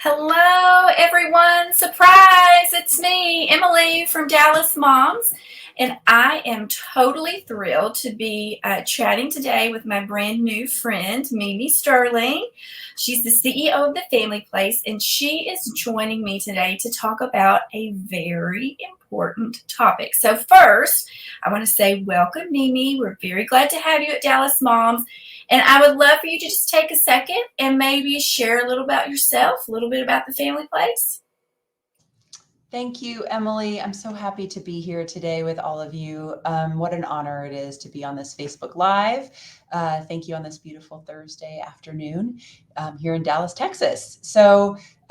Hello, everyone. Surprise! It's me, Emily from Dallas Moms. And I am totally thrilled to be chatting today with my brand new friend, Mimi Sterling. She's the CEO of the Family Place, and she is joining me today to talk about a very important topic. So, first, I want to say welcome, Mimi. We're very glad to have you at Dallas Moms. And I would love for you to just take a second and maybe share a little about yourself, a little bit about the Family Place. Thank you, Emily. I'm so happy to be here today with all of you. What an honor it is to be on this Facebook Live. Thank you on this beautiful Thursday afternoon here in Dallas, Texas.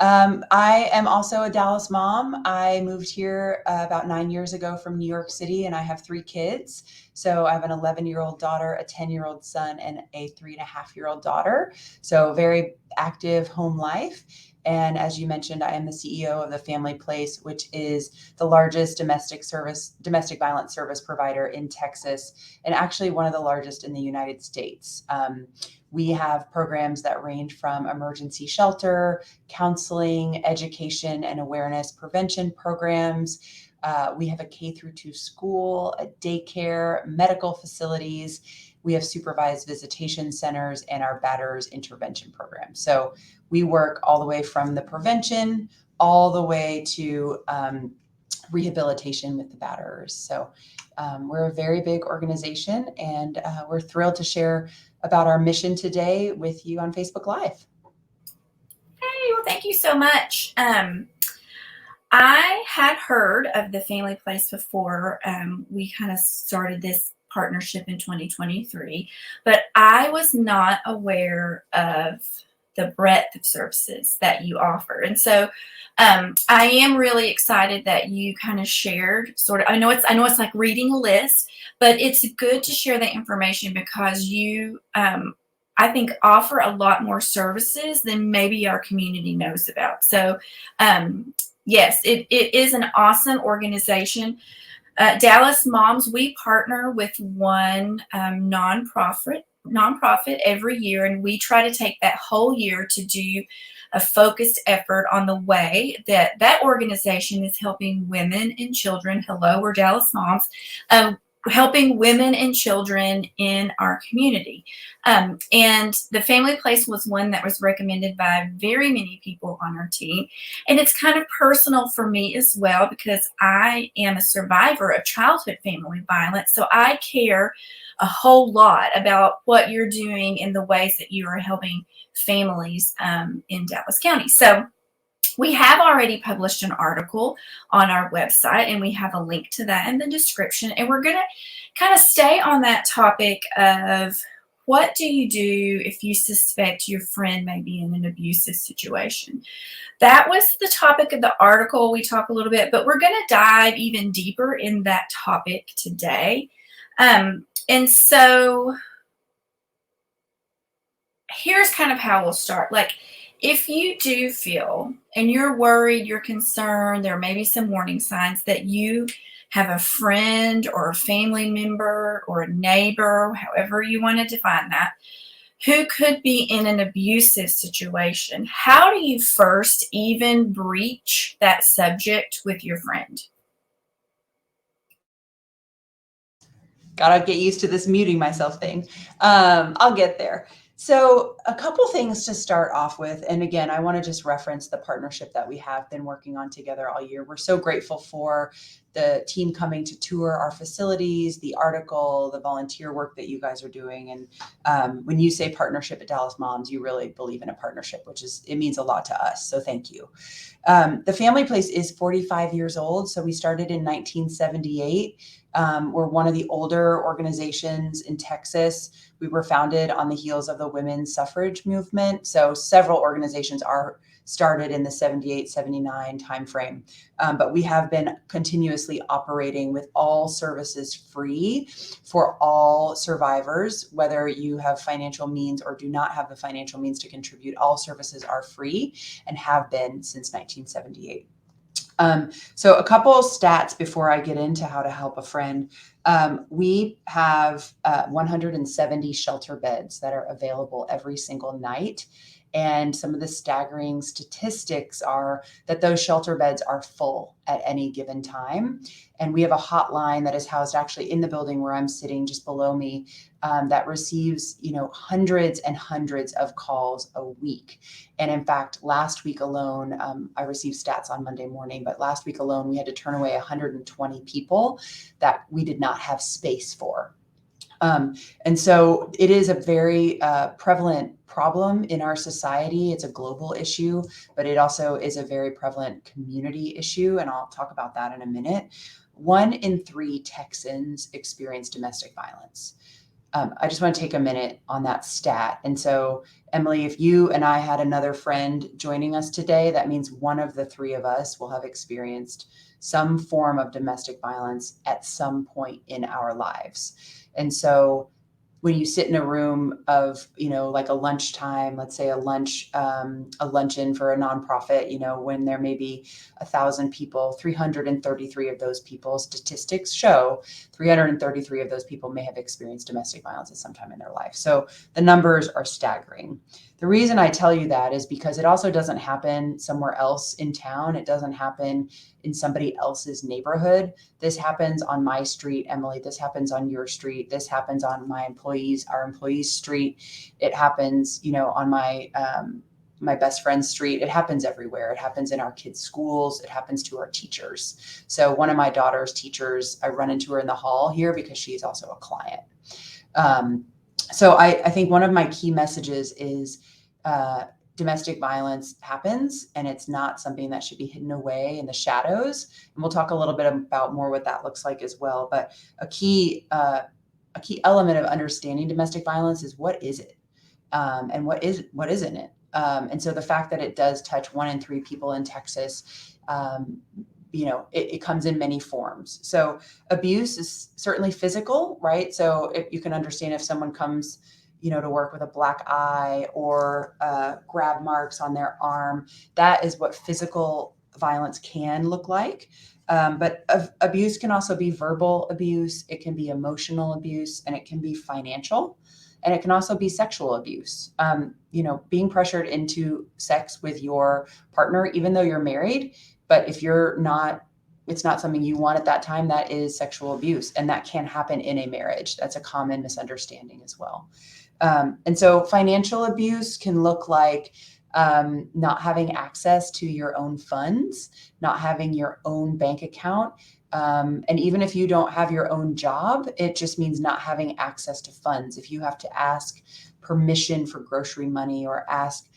I am also a Dallas mom. I moved here about 9 years ago from New York City, and I have 3 kids. So I have an 11-year-old daughter, a 10-year-old son, and a 3.5-year-old daughter. So very active home life. And as you mentioned, I am the CEO of the Family Place, which is the largest domestic violence service provider in Texas, and actually one of the largest in the United States. We have programs that range from emergency shelter, counseling, education and awareness prevention programs. We have a K-2 school, a daycare, medical facilities. We have supervised visitation centers and our batters intervention program. So we work all the way from the prevention all the way to rehabilitation with the batterers. So we're a very big organization, and we're thrilled to share about our mission today with you on Facebook Live. Hey, well, thank you so much. I had heard of the Family Place before. We kind of started this partnership in 2023, but I was not aware of the breadth of services that you offer. And so I am really excited that you kind of shared sort of, I know it's like reading a list, but it's good to share the information because you, I think, offer a lot more services than maybe our community knows about. So yes, it is an awesome organization. Dallas Moms, we partner with one nonprofit every year, and we try to take that whole year to do a focused effort on the way that organization is helping women and children. Hello, we're Dallas Moms. Helping women and children in our community. And the Family Place was one that was recommended by very many people on our team. And it's kind of personal for me as well because I am a survivor of childhood family violence. So I care a whole lot about what you're doing and the ways that you are helping families in Dallas County. So we have already published an article on our website, and we have a link to that in the description. And we're going to kind of stay on that topic of what do you do if you suspect your friend may be in an abusive situation. That was the topic of the article. We talk a little bit, but we're going to dive even deeper in that topic today. And so here's kind of how we'll start. Like, if you do feel and you're worried, you're concerned, there may be some warning signs that you have a friend or a family member or a neighbor, however you want to define that, who could be in an abusive situation, how do you first even breach that subject with your friend? Gotta get used to this muting myself thing. I'll get there. So a couple things to start off with. And again, I want to just reference the partnership that we have been working on together all year. We're so grateful for the team coming to tour our facilities, the article, the volunteer work that you guys are doing. And when you say partnership at Dallas Moms, you really believe in a partnership, it means a lot to us. So thank you. The Family Place is 45 years old. So we started in 1978. We're one of the older organizations in Texas. We were founded on the heels of the women's suffrage movement. So several organizations are started in the 78, 79 timeframe. But we have been continuously operating with all services free for all survivors, whether you have financial means or do not have the financial means to contribute. All services are free and have been since 1978. So a couple of stats before I get into how to help a friend. We have 170 shelter beds that are available every single night. And some of the staggering statistics are that those shelter beds are full at any given time. And we have a hotline that is housed actually in the building where I'm sitting just below me, that receives, hundreds and hundreds of calls a week. And in fact, last week alone, I received stats on Monday morning, but last week alone, we had to turn away 120 people that we did not have space for. And so it is a very prevalent problem in our society. It's a global issue, but it also is a very prevalent community issue. And I'll talk about that in a minute. 1 in 3 Texans experience domestic violence. I just want to take a minute on that stat. And so, Emily, if you and I had another friend joining us today, that means one of the 3 of us will have experienced some form of domestic violence at some point in our lives. And so when you sit in a room of, like a lunchtime, let's say a luncheon for a nonprofit, when there may be 1,000 people, 333 of those people, statistics show 333 of those people may have experienced domestic violence at some time in their life. So the numbers are staggering. The reason I tell you that is because it also doesn't happen somewhere else in town. It doesn't happen in somebody else's neighborhood. This happens on my street, Emily. This happens on your street. This happens on our employees' street. It happens, on my best friend's street. It happens everywhere. It happens in our kids' schools. It happens to our teachers. So one of my daughter's teachers, I run into her in the hall here because she's also a client. So I think one of my key messages is domestic violence happens, and it's not something that should be hidden away in the shadows. And we'll talk a little bit about more what that looks like as well. But a key element of understanding domestic violence is what is it, and what isn't it. And so the fact that it does touch 1 in 3 people in Texas, it comes in many forms. So abuse is certainly physical, right? So if you can understand if someone comes, to work with a black eye or grab marks on their arm, that is what physical violence can look like. But abuse can also be verbal abuse. It can be emotional abuse, and it can be financial, and it can also be sexual abuse. Being pressured into sex with your partner, even though you're married, but if it's not something you want at that time, that is sexual abuse. And that can happen in a marriage. That's a common misunderstanding as well. And so financial abuse can look like not having access to your own funds, not having your own bank account. And even if you don't have your own job, it just means not having access to funds. If you have to ask permission for grocery money or ask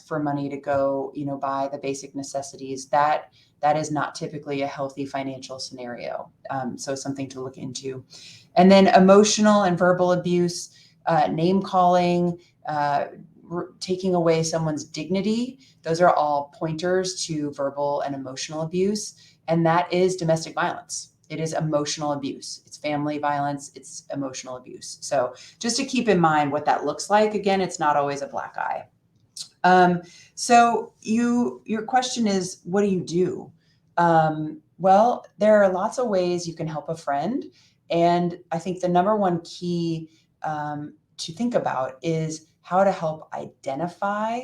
for money to go, buy the basic necessities, that is not typically a healthy financial scenario. So something to look into. And then emotional and verbal abuse, name calling, taking away someone's dignity. Those are all pointers to verbal and emotional abuse. And that is domestic violence. It is emotional abuse. It's family violence. It's emotional abuse. So just to keep in mind what that looks like. Again, it's not always a black eye. So your question is, what do you do? Well, there are lots of ways you can help a friend. And I think the number one key to think about is how to help identify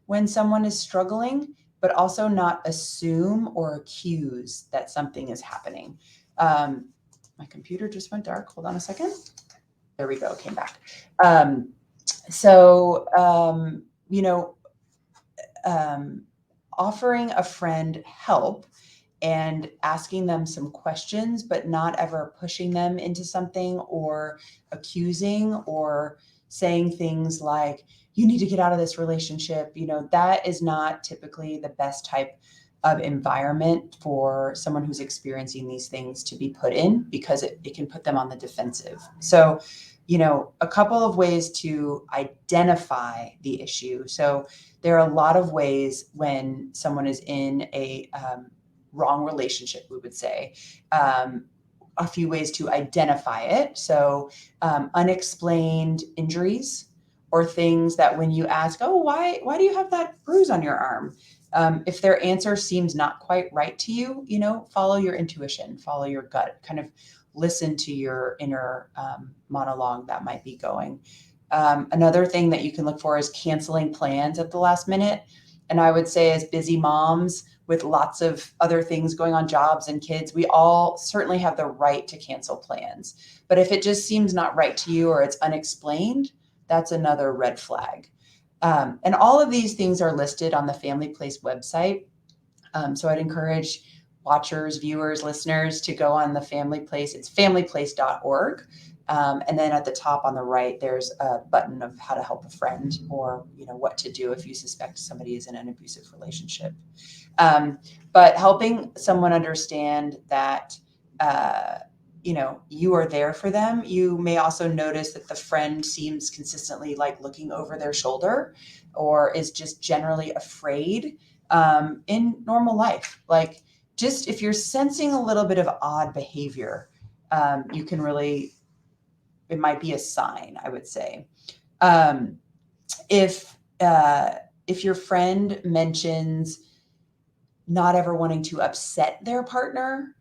when someone is struggling, but also not assume or accuse that something is happening. My computer just went dark. Hold on a second. There we go. Came back. Offering a friend help and asking them some questions, but not ever pushing them into something or accusing or saying things like, you need to get out of this relationship. That is not typically the best type of environment for someone who's experiencing these things to be put in, because it can put them on the defensive. So, a couple of ways to identify the issue. So there are a lot of ways when someone is in a wrong relationship, we would say. A few ways to identify it. So unexplained injuries, or things that when you ask, oh, why do you have that bruise on your arm? If their answer seems not quite right to you, follow your intuition, follow your gut, kind of listen to your inner monologue that might be going. Another thing that you can look for is canceling plans at the last minute. And I would say, as busy moms with lots of other things going on, jobs and kids, we all certainly have the right to cancel plans. But if it just seems not right to you or it's unexplained, that's another red flag. And all of these things are listed on the Family Place website. So I'd encourage watchers, viewers, listeners to go on the Family Place. It's familyplace.org. And then at the top on the right, there's a button of how to help a friend, or what to do if you suspect somebody is in an abusive relationship. But helping someone understand that you are there for them. You may also notice that the friend seems consistently like looking over their shoulder, or is just generally afraid in normal life. Like, just if you're sensing a little bit of odd behavior, you can really, it might be a sign, I would say. Um, if your friend mentions not ever wanting to upset their partner,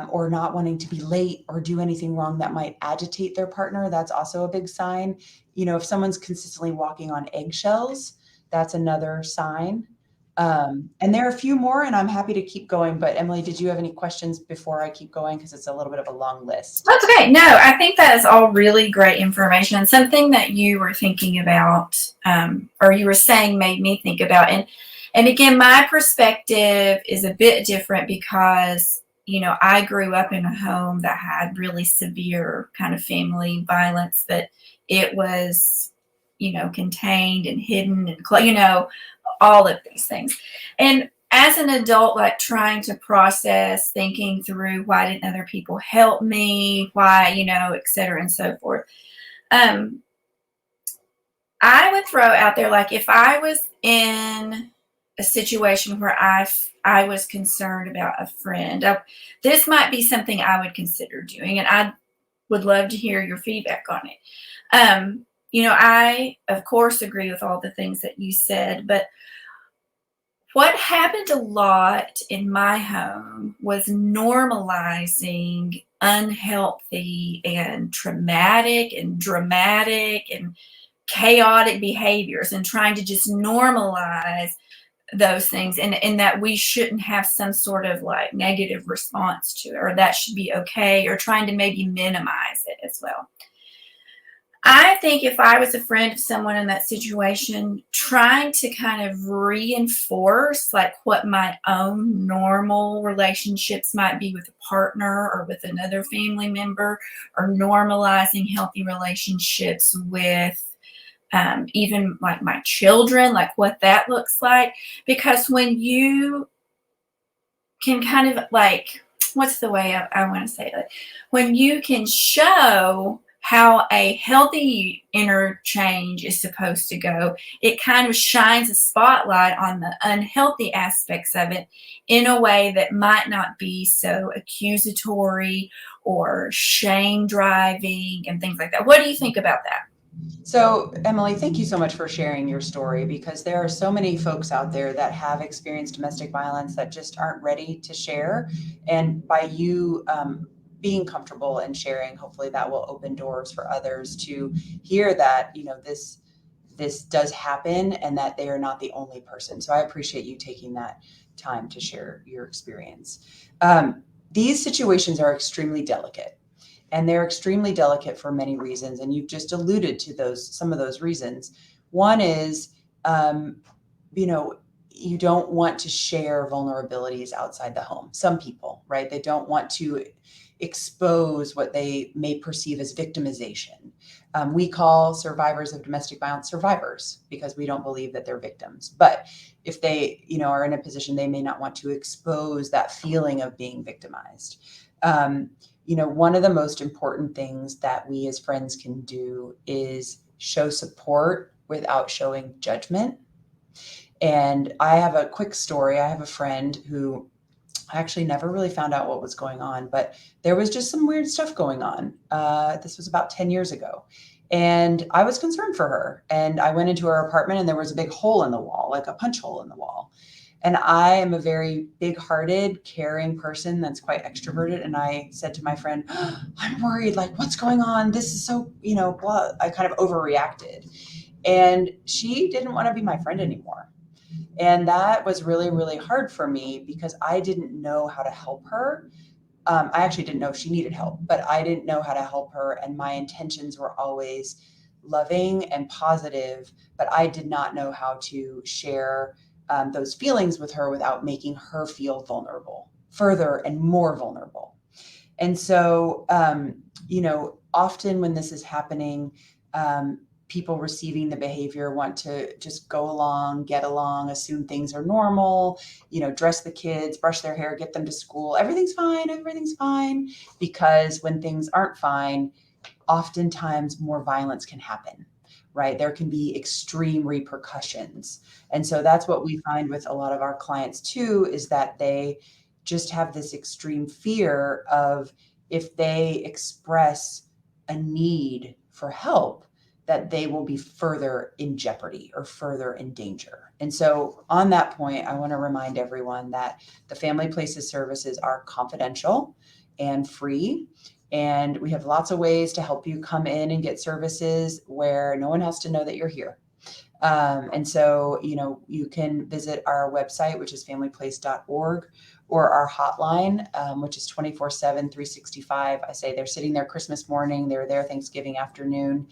or not wanting to be late or do anything wrong that might agitate their partner, that's also a big sign. If someone's consistently walking on eggshells, that's another sign. And there are a few more, and I'm happy to keep going. But Emily, did you have any questions before I keep going? Because it's a little bit of a long list. That's okay. No, I think that is all really great information, and something that you were thinking about, or you were saying, made me think about. And again, my perspective is a bit different because I grew up in a home that had really severe kind of family violence, but it was contained and hidden, and all of these things. And as an adult, like trying to process, thinking through, why didn't other people help me? Why, et cetera, and so forth. I would throw out there, like, if I was in a situation where I was concerned about a friend, this might be something I would consider doing, and I would love to hear your feedback on it. I, of course, agree with all the things that you said, but what happened a lot in my home was normalizing unhealthy and traumatic and dramatic and chaotic behaviors, and trying to just normalize those things, and that we shouldn't have some sort of like negative response to it, or that should be okay, or trying to maybe minimize it as well. I think if I was a friend of someone in that situation, trying to kind of reinforce like what my own normal relationships might be with a partner or with another family member, or normalizing healthy relationships with even like my children, like what that looks like. Because when you can kind of like, what's the way I want to say it? When you can show how a healthy interchange is supposed to go, it kind of shines a spotlight on the unhealthy aspects of it in a way that might not be so accusatory or shame driving and things like that. What do you think about that? So, Emily, thank you so much for sharing your story, because there are so many folks out there that have experienced domestic violence that just aren't ready to share. And by you being comfortable and sharing, hopefully that will open doors for others to hear that, this does happen, and that they are not the only person. So I appreciate you taking that time to share your experience. These situations are extremely delicate. And they're extremely delicate for many reasons. And you've just alluded to some of those reasons. One is, you don't want to share vulnerabilities outside the home. Some people, right? They don't want to expose what they may perceive as victimization. We call survivors of domestic violence survivors because we don't believe that they're victims. But if they, are in a position, they may not want to expose that feeling of being victimized. One of the most important things that we as friends can do is show support without showing judgment. And I have a quick story. I have a friend who actually never really found out what was going on, but there was just some weird stuff going on. This was about 10 years ago. And I was concerned for her. And I went into her apartment, and there was a big hole in the wall, like a punch hole in the wall. And I am a very big-hearted, caring person that's quite extroverted. And I said to my friend, I'm worried, like, what's going on? This is so, blah. I kind of overreacted. And she didn't want to be my friend anymore. And that was really, really hard for me because I didn't know how to help her. I actually didn't know she needed help, but I didn't know how to help her. And my intentions were always loving and positive, but I did not know how to share those feelings with her without making her feel vulnerable, further and more vulnerable. And so, often when this is happening, people receiving the behavior want to just go along, get along, assume things are normal, dress the kids, brush their hair, get them to school. Everything's fine. Everything's fine. Because when things aren't fine, oftentimes more violence can happen, right? There can be extreme repercussions. And so that's what we find with a lot of our clients too, is that they just have this extreme fear of, if they express a need for help, that they will be further in jeopardy or further in danger. And so on that point, I want to remind everyone that the Family Places services are confidential and free. And we have lots of ways to help you come in and get services where no one has to know that you're here. And so, you can visit our website, which is familyplace.org, or our hotline, which is 24/7, 365. I say they're sitting there Christmas morning. They're there Thanksgiving afternoon.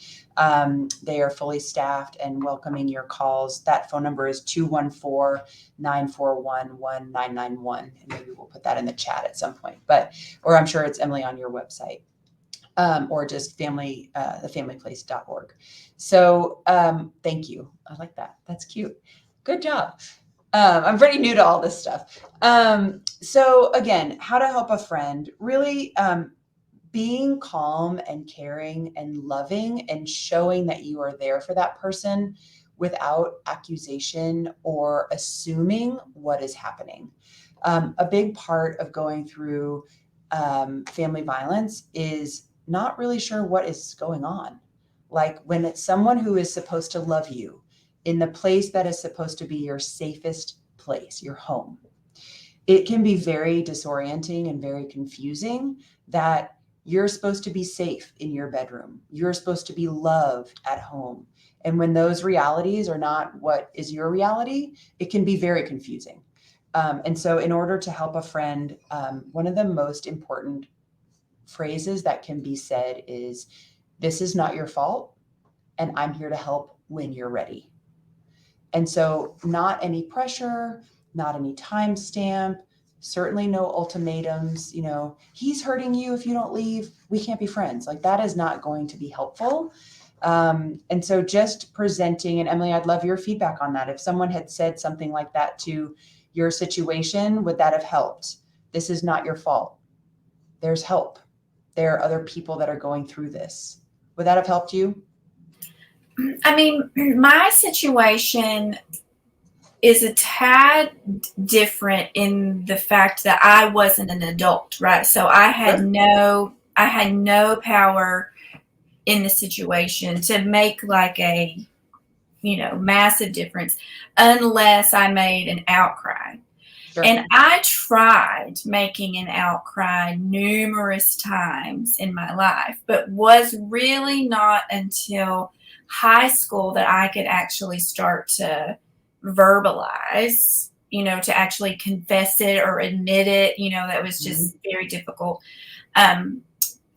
They are fully staffed and welcoming your calls. That phone number is 214-941-1991. And maybe we'll put that in the chat at some point, or I'm sure it's Emily on your website. Or just thefamilyplace.org. So thank you. I like that. That's cute. Good job. I'm pretty new to all this stuff. So again, how to help a friend, really being calm and caring and loving and showing that you are there for that person without accusation or assuming what is happening. A big part of going through family violence is not really sure what is going on. Like when it's someone who is supposed to love you in the place that is supposed to be your safest place, your home, it can be very disorienting and very confusing that you're supposed to be safe in your bedroom. You're supposed to be loved at home. And when those realities are not what is your reality, it can be very confusing. And so in order to help a friend, one of the most important phrases that can be said is, this is not your fault, and I'm here to help when you're ready. And so not any pressure, not any timestamp, certainly no ultimatums, he's hurting you if you don't leave, we can't be friends. Like that is not going to be helpful. And so just presenting, and Emily, I'd love your feedback on that. If someone had said something like that to your situation, would that have helped? This is not your fault. There's help. There are other people that are going through this. Would that have helped you? I mean, my situation is a tad different in the fact that I wasn't an adult, right? So I had Sure. no power in the situation to make like a, massive difference unless I made an outcry. Sure. And I tried making an outcry numerous times in my life, but was really not until high school that I could actually start to verbalize, to actually confess it or admit it. That was just very difficult.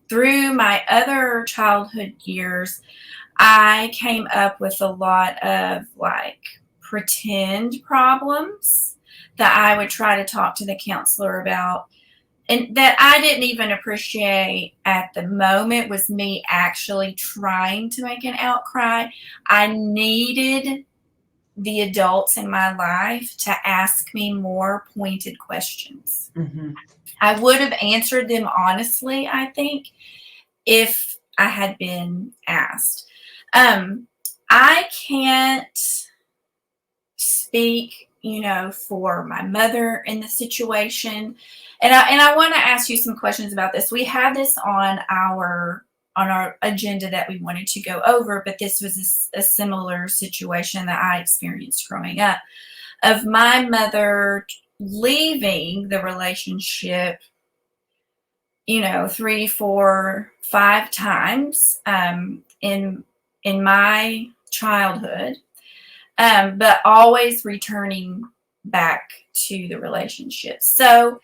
Through my other childhood years, I came up with a lot of like pretend problems that I would try to talk to the counselor about, and that I didn't even appreciate at the moment was me actually trying to make an outcry. I needed the adults in my life to ask me more pointed questions. Mm-hmm. I would have answered them honestly, I think, if I had been asked. I can't speak, for my mother in the situation. And I want to ask you some questions about this. We have this on our agenda that we wanted to go over, but this was a similar situation that I experienced growing up. of my mother leaving the relationship, 3, 4, 5 times in my childhood, but always returning back to the relationship. So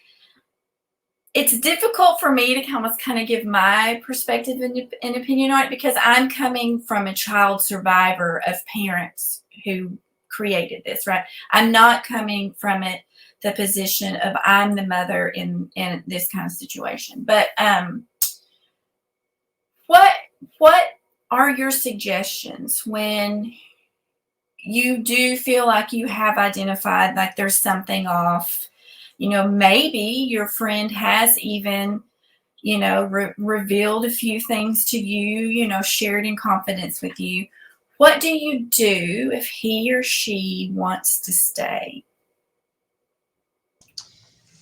it's difficult for me to almost kind of give my perspective and opinion on it, because I'm coming from a child survivor of parents who created this, right? I'm not coming from the position of I'm the mother in this kind of situation. But what what are your suggestions when you do feel like you have identified like there's something off? Maybe your friend has even, revealed a few things to you, shared in confidence with you. What do you do if he or she wants to stay?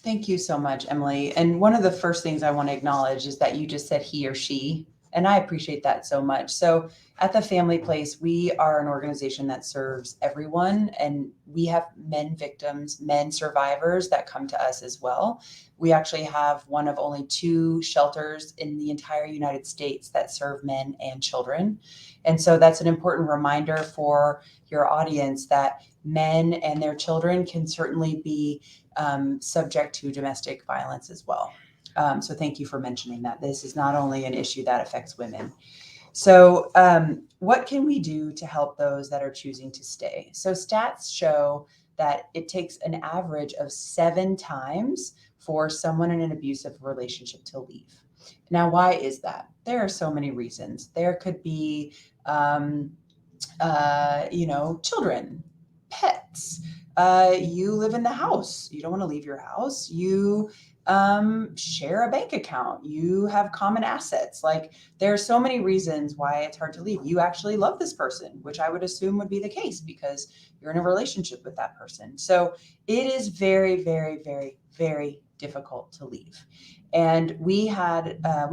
Thank you so much, Emily. And one of the first things I want to acknowledge is that you just said he or she, and I appreciate that so much. So at the Family Place, we are an organization that serves everyone, and we have men victims, men survivors that come to us as well. We actually have one of only 2 shelters in the entire United States that serve men and children. And so that's an important reminder for your audience that men and their children can certainly be subject to domestic violence as well. So thank you for mentioning that. This is not only an issue that affects women. So what can we do to help those that are choosing to stay? So stats show that it takes an average of 7 times for someone in an abusive relationship to leave. Now, why is that? There are so many reasons. There could be, children, pets. You live in the house. You don't want to leave your house. You share a bank account. You have common assets. Like, there are so many reasons why it's hard to leave. You actually love this person, which I would assume would be the case because you're in a relationship with that person. So it is very, very, very, very difficult to leave. And we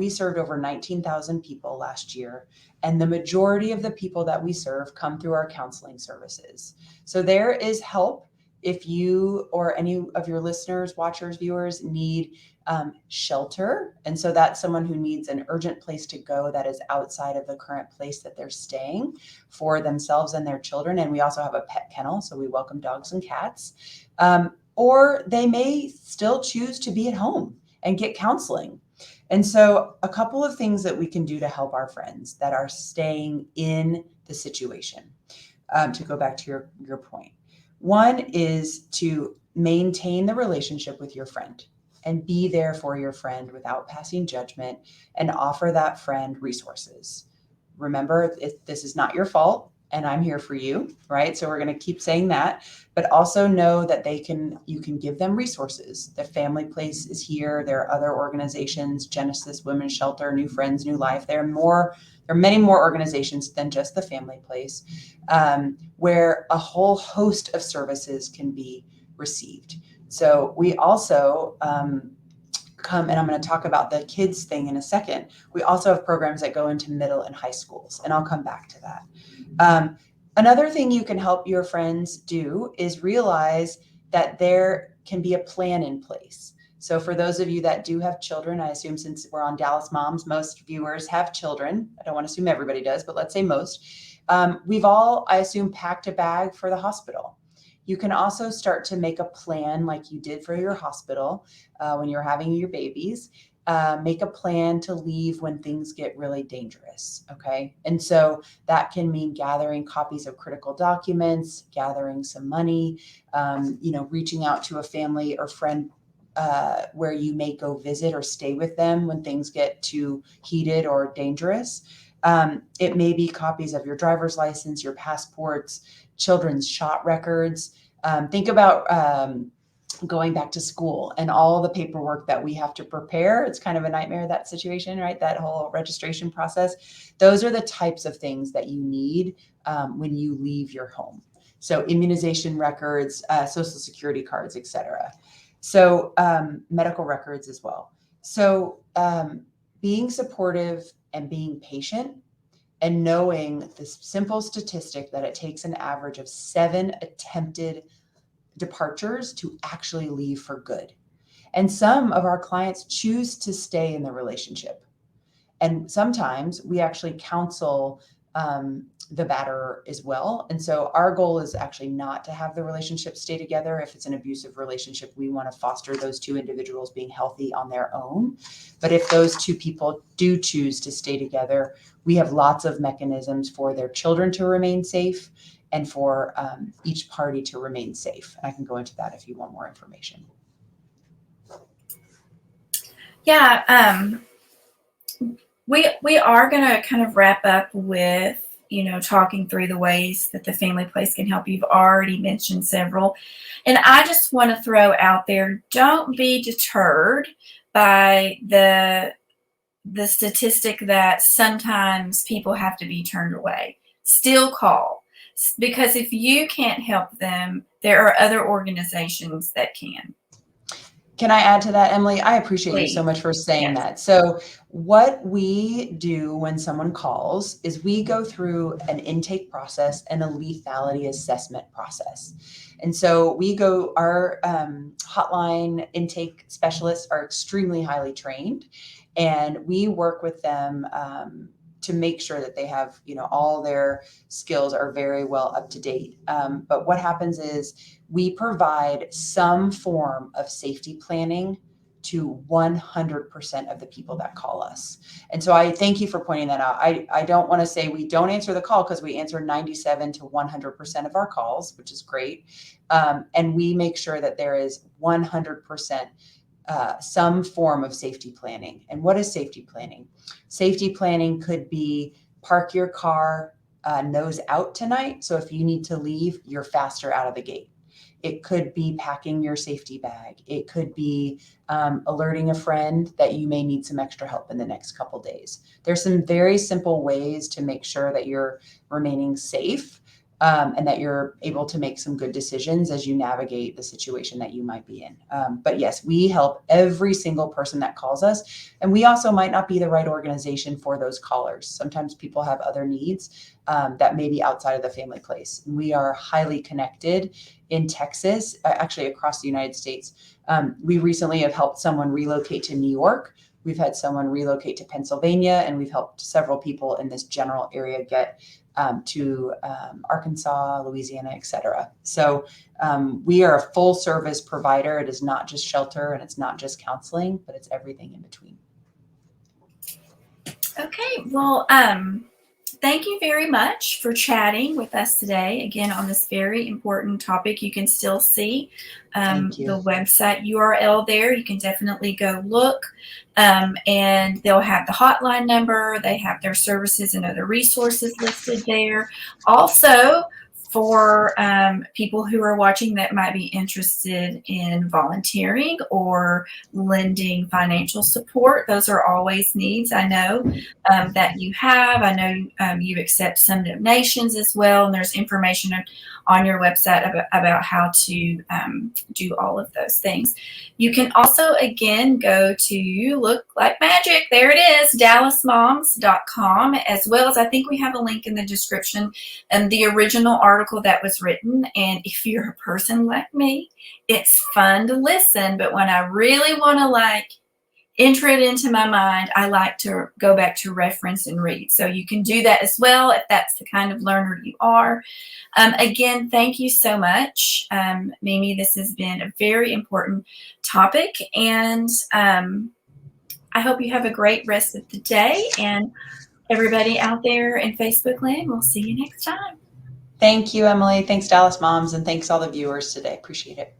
served over 19,000 people last year, and the majority of the people that we serve come through our counseling services. So there is help if you or any of your listeners, watchers, viewers need shelter. And so that's someone who needs an urgent place to go that is outside of the current place that they're staying for themselves and their children. And we also have a pet kennel, so we welcome dogs and cats. Or they may still choose to be at home and get counseling. And so a couple of things that we can do to help our friends that are staying in the situation, to go back to your point. One is to maintain the relationship with your friend and be there for your friend without passing judgment and offer that friend resources. Remember, this is not your fault and I'm here for you, right? So we're going to keep saying that, but also know that you can give them resources. The Family Place is here. There are other organizations, Genesis Women's Shelter, New Friends, New Life. There are many more organizations than just the Family Place, where a whole host of services can be received. So we also come, and I'm going to talk about the kids thing in a second. We also have programs that go into middle and high schools, and I'll come back to that. Another thing you can help your friends do is realize that there can be a plan in place. So for those of you that do have children, I assume since we're on Dallas Moms, most viewers have children. I don't want to assume everybody does, but let's say most. We've all, I assume, packed a bag for the hospital. You can also start to make a plan like you did for your hospital when you're having your babies. Make a plan to leave when things get really dangerous, okay? And so that can mean gathering copies of critical documents, gathering some money, reaching out to a family or friend where you may go visit or stay with them when things get too heated or dangerous. It may be copies of your driver's license, your passports, children's shot records. Think about going back to school and all the paperwork that we have to prepare. It's kind of a nightmare, that situation, right? That whole registration process. Those are the types of things that you need when you leave your home. So immunization records, social security cards, etc. So medical records as well. So being supportive and being patient and knowing this simple statistic that it takes an average of 7 attempted departures to actually leave for good. And some of our clients choose to stay in the relationship. And sometimes we actually counsel the batterer as well. And so our goal is actually not to have the relationship stay together. If it's an abusive relationship, we want to foster those two individuals being healthy on their own. But if those two people do choose to stay together, we have lots of mechanisms for their children to remain safe and for each party to remain safe. And I can go into that if you want more information. Yeah, we are going to kind of wrap up with, talking through the ways that the family place can help. You've already mentioned several. And I just want to throw out there, don't be deterred by the statistic that sometimes people have to be turned away. Still call, because if you can't help them, there are other organizations that can. Can I add to that, Emily? I appreciate Please. you so much for saying Yes. that. So what we do when someone calls is we go through an intake process and a lethality assessment process. And so our hotline intake specialists are extremely highly trained, and we work with them to make sure that they have, all their skills are very well up to date. But what happens is we provide some form of safety planning to 100% of the people that call us. And so I thank you for pointing that out. I don't want to say we don't answer the call, because we answer 97 to 100% of our calls, which is great. And we make sure that there is 100% some form of safety planning. And what is safety planning? Safety planning could be park your car nose out tonight. So if you need to leave, you're faster out of the gate. It could be packing your safety bag. It could be alerting a friend that you may need some extra help in the next couple days. There's some very simple ways to make sure that you're remaining safe and that you're able to make some good decisions as you navigate the situation that you might be in. But yes, we help every single person that calls us. And we also might not be the right organization for those callers. Sometimes people have other needs that may be outside of the family place. We are highly connected in Texas, actually across the United States. We recently have helped someone relocate to New York. We've had someone relocate to Pennsylvania, and we've helped several people in this general area get to Arkansas, Louisiana, et cetera. So we are a full service provider. It is not just shelter, and it's not just counseling, but it's everything in between. Okay, well, thank you very much for chatting with us today, again, on this very important topic. You can still see the website URL there. You can definitely go look, and they'll have the hotline number. They have their services and other resources listed there. Also, for people who are watching that might be interested in volunteering or lending financial support, those are always needs. I know that you have. I know you accept some donations as well, and there's information on your website about how to do all of those things. You can also, again, go to, look like magic, there it is, dallasmoms.com, as well as I think we have a link in the description and the original article that was written. And if you're a person like me, it's fun to listen, but when I really want to enter it into my mind, I like to go back to reference and read. So you can do that as well if that's the kind of learner you are. Again, thank you so much, Mimi. This has been a very important topic, and I hope you have a great rest of the day. And everybody out there in Facebook land, we'll see you next time. Thank you, Emily. Thanks, Dallas Moms, and thanks all the viewers today. Appreciate it.